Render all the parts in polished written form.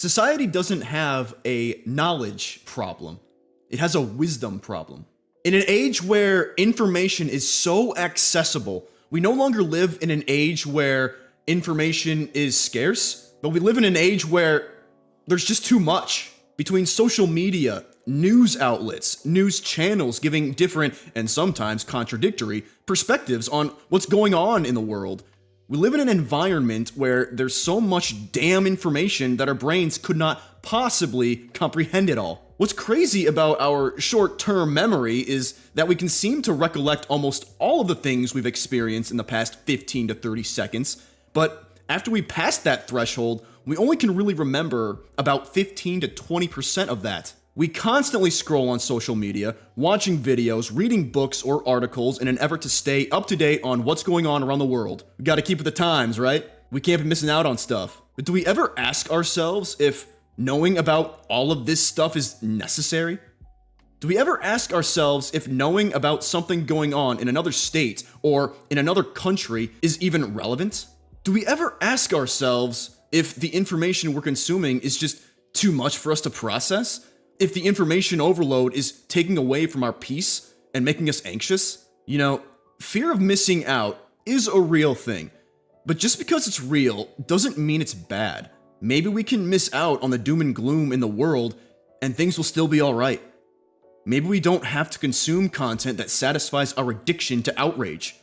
Society doesn't have a knowledge problem, it has a wisdom problem. In an age where information is so accessible, we no longer live in an age where information is scarce, but we live in an age where there's just too much. Between social media, news outlets, news channels giving different and sometimes contradictory perspectives on what's going on in the world, we live in an environment where there's so much damn information that our brains could not possibly comprehend it all. What's crazy about our short-term memory is that we can seem to recollect almost all of the things we've experienced in the past 15 to 30 seconds, but after we pass that threshold, we only can really remember about 15 to 20% of that. We constantly scroll on social media, watching videos, reading books or articles in an effort to stay up to date on what's going on around the world. We gotta keep with the times, right? We can't be missing out on stuff. But do we ever ask ourselves if knowing about all of this stuff is necessary? Do we ever ask ourselves if knowing about something going on in another state or in another country is even relevant? Do we ever ask ourselves if the information we're consuming is just too much for us to process? If the information overload is taking away from our peace and making us anxious? You know, fear of missing out is a real thing, but just because it's real doesn't mean it's bad. Maybe we can miss out on the doom and gloom in the world and things will still be alright. Maybe we don't have to consume content that satisfies our addiction to outrage.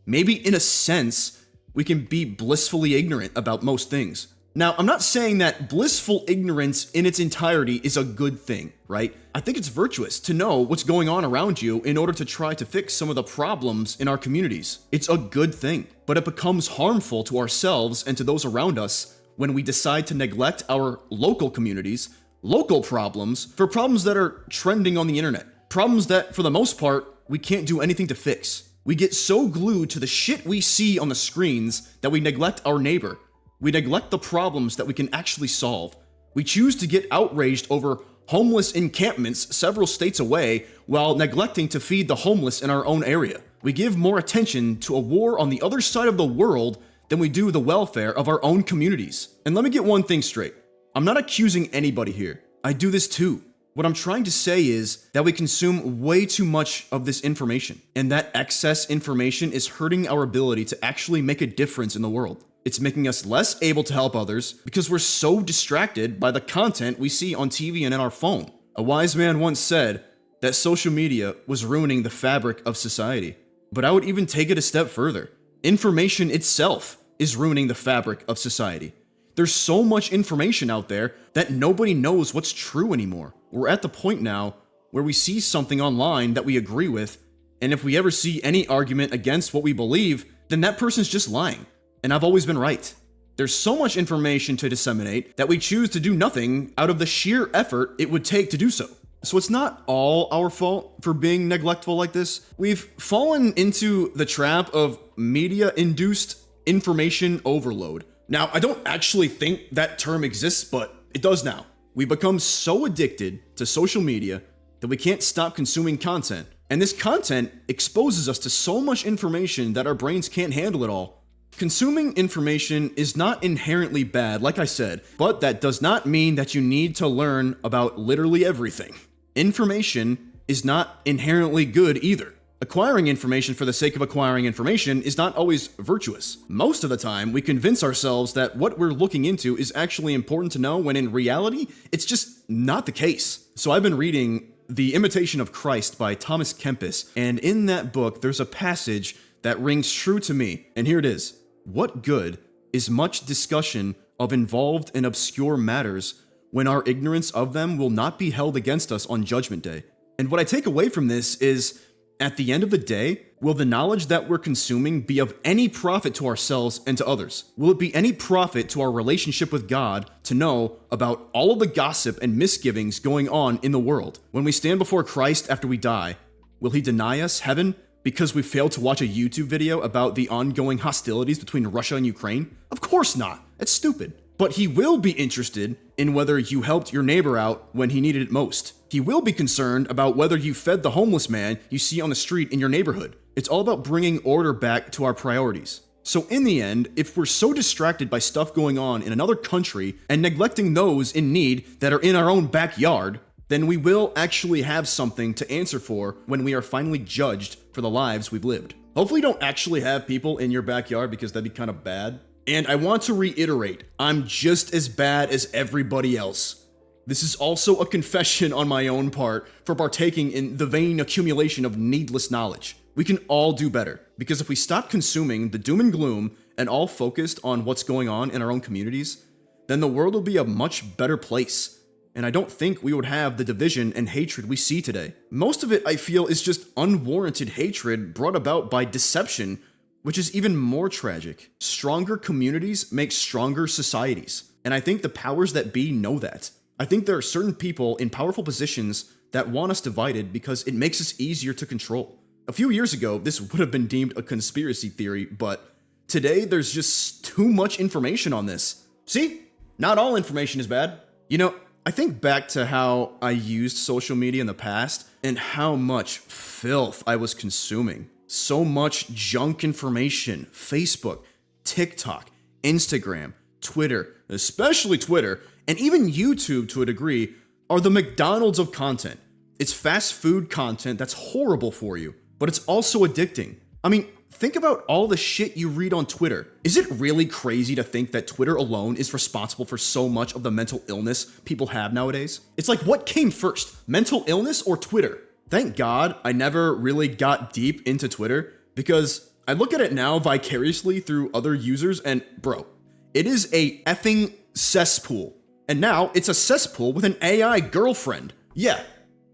Maybe in a sense, we can be blissfully ignorant about most things. Now, I'm not saying that blissful ignorance in its entirety is a good thing, right? I think it's virtuous to know what's going on around you in order to try to fix some of the problems in our communities. It's a good thing, but it becomes harmful to ourselves and to those around us when we decide to neglect our local communities, local problems, for problems that are trending on the internet. Problems that, for the most part, we can't do anything to fix. We get so glued to the shit we see on the screens that we neglect our neighbor. We neglect the problems that we can actually solve. We choose to get outraged over homeless encampments several states away while neglecting to feed the homeless in our own area. We give more attention to a war on the other side of the world than we do the welfare of our own communities. And let me get one thing straight. I'm not accusing anybody here. I do this too. What I'm trying to say is that we consume way too much of this information, and that excess information is hurting our ability to actually make a difference in the world. It's making us less able to help others because we're so distracted by the content we see on TV and in our phone. A wise man once said that social media was ruining the fabric of society. But I would even take it a step further. Information itself is ruining the fabric of society. There's so much information out there that nobody knows what's true anymore. We're at the point now where we see something online that we agree with, and if we ever see any argument against what we believe, then that person's just lying. And I've always been right. There's so much information to disseminate that we choose to do nothing out of the sheer effort it would take to do so. So it's not all our fault for being neglectful like this. We've fallen into the trap of media-induced information overload. Now, I don't actually think that term exists, but it does now. We become so addicted to social media that we can't stop consuming content. And this content exposes us to so much information that our brains can't handle it all. Consuming information is not inherently bad, like I said, but that does not mean that you need to learn about literally everything. Information is not inherently good either. Acquiring information for the sake of acquiring information is not always virtuous. Most of the time, we convince ourselves that what we're looking into is actually important to know, when in reality, it's just not the case. So I've been reading The Imitation of Christ by Thomas Kempis, and in that book, there's a passage that rings true to me, and here it is. What good is much discussion of involved and obscure matters when our ignorance of them will not be held against us on Judgment Day? And what I take away from this is, at the end of the day, will the knowledge that we're consuming be of any profit to ourselves and to others? Will it be any profit to our relationship with God to know about all of the gossip and misgivings going on in the world? When we stand before Christ after we die, will He deny us heaven because we failed to watch a YouTube video about the ongoing hostilities between Russia and Ukraine? Of course not. That's stupid. But He will be interested in whether you helped your neighbor out when he needed it most. He will be concerned about whether you fed the homeless man you see on the street in your neighborhood. It's all about bringing order back to our priorities. So in the end, if we're so distracted by stuff going on in another country and neglecting those in need that are in our own backyard, then we will actually have something to answer for when we are finally judged for the lives we've lived. Hopefully you don't actually have people in your backyard, because that'd be kind of bad. And I want to reiterate, I'm just as bad as everybody else. This is also a confession on my own part for partaking in the vain accumulation of needless knowledge. We can all do better, because if we stop consuming the doom and gloom and all focused on what's going on in our own communities, then the world will be a much better place. And I don't think we would have the division and hatred we see today. Most of it, I feel, is just unwarranted hatred brought about by deception, which is even more tragic. Stronger communities make stronger societies. And I think the powers that be know that. I think there are certain people in powerful positions that want us divided because it makes us easier to control. A few years ago, this would have been deemed a conspiracy theory, but today there's just too much information on this. See? Not all information is bad. You know, I think back to how I used social media in the past and how much filth I was consuming. So much junk information. Facebook, TikTok, Instagram, Twitter, especially Twitter, and even YouTube to a degree, are the McDonald's of content. It's fast food content that's horrible for you, but it's also addicting. I mean, think about all the shit you read on Twitter. Is it really crazy to think that Twitter alone is responsible for so much of the mental illness people have nowadays? It's like, what came first, mental illness or Twitter? Thank God I never really got deep into Twitter, because I look at it now vicariously through other users and bro, it is a effing cesspool. And now it's a cesspool with an AI girlfriend. Yeah,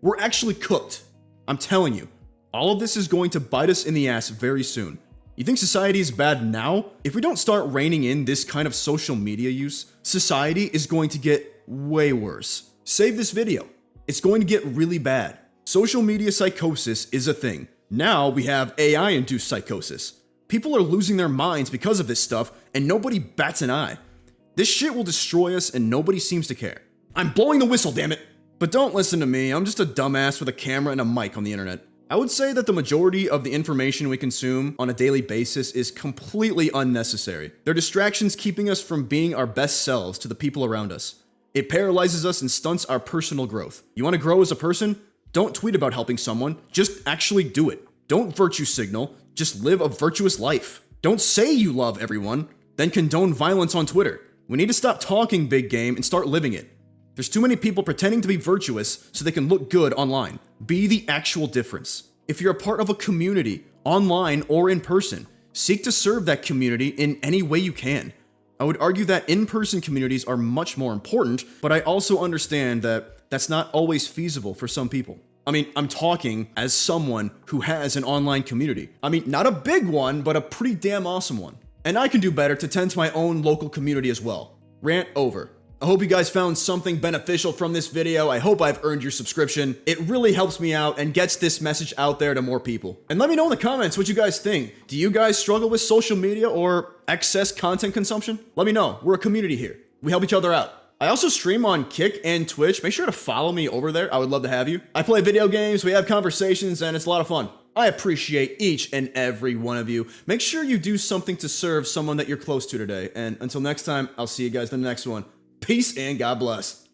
we're actually cooked. I'm telling you. All of this is going to bite us in the ass very soon. You think society is bad now? If we don't start reining in this kind of social media use, society is going to get way worse. Save this video. It's going to get really bad. Social media psychosis is a thing. Now we have AI-induced psychosis. People are losing their minds because of this stuff, and nobody bats an eye. This shit will destroy us, and nobody seems to care. I'm blowing the whistle, damn it! But don't listen to me, I'm just a dumbass with a camera and a mic on the internet. I would say that the majority of the information we consume on a daily basis is completely unnecessary. They're distractions keeping us from being our best selves to the people around us. It paralyzes us and stunts our personal growth. You want to grow as a person? Don't tweet about helping someone, just actually do it. Don't virtue signal, just live a virtuous life. Don't say you love everyone, then condone violence on Twitter. We need to stop talking big game and start living it. There's too many people pretending to be virtuous so they can look good online. Be the actual difference. If you're a part of a community, online or in person, seek to serve that community in any way you can. I would argue that in-person communities are much more important, but I also understand that that's not always feasible for some people. I mean, I'm talking as someone who has an online community. I mean, not a big one, but a pretty damn awesome one. And I can do better to tend to my own local community as well. Rant over. I hope you guys found something beneficial from this video. I hope I've earned your subscription. It really helps me out and gets this message out there to more people. And let me know in the comments what you guys think. Do you guys struggle with social media or excess content consumption? Let me know. We're a community here. We help each other out. I also stream on Kick and Twitch. Make sure to follow me over there. I would love to have you. I play video games, we have conversations, and it's a lot of fun. I appreciate each and every one of you. Make sure you do something to serve someone that you're close to today. And until next time, I'll see you guys in the next one. Peace and God bless.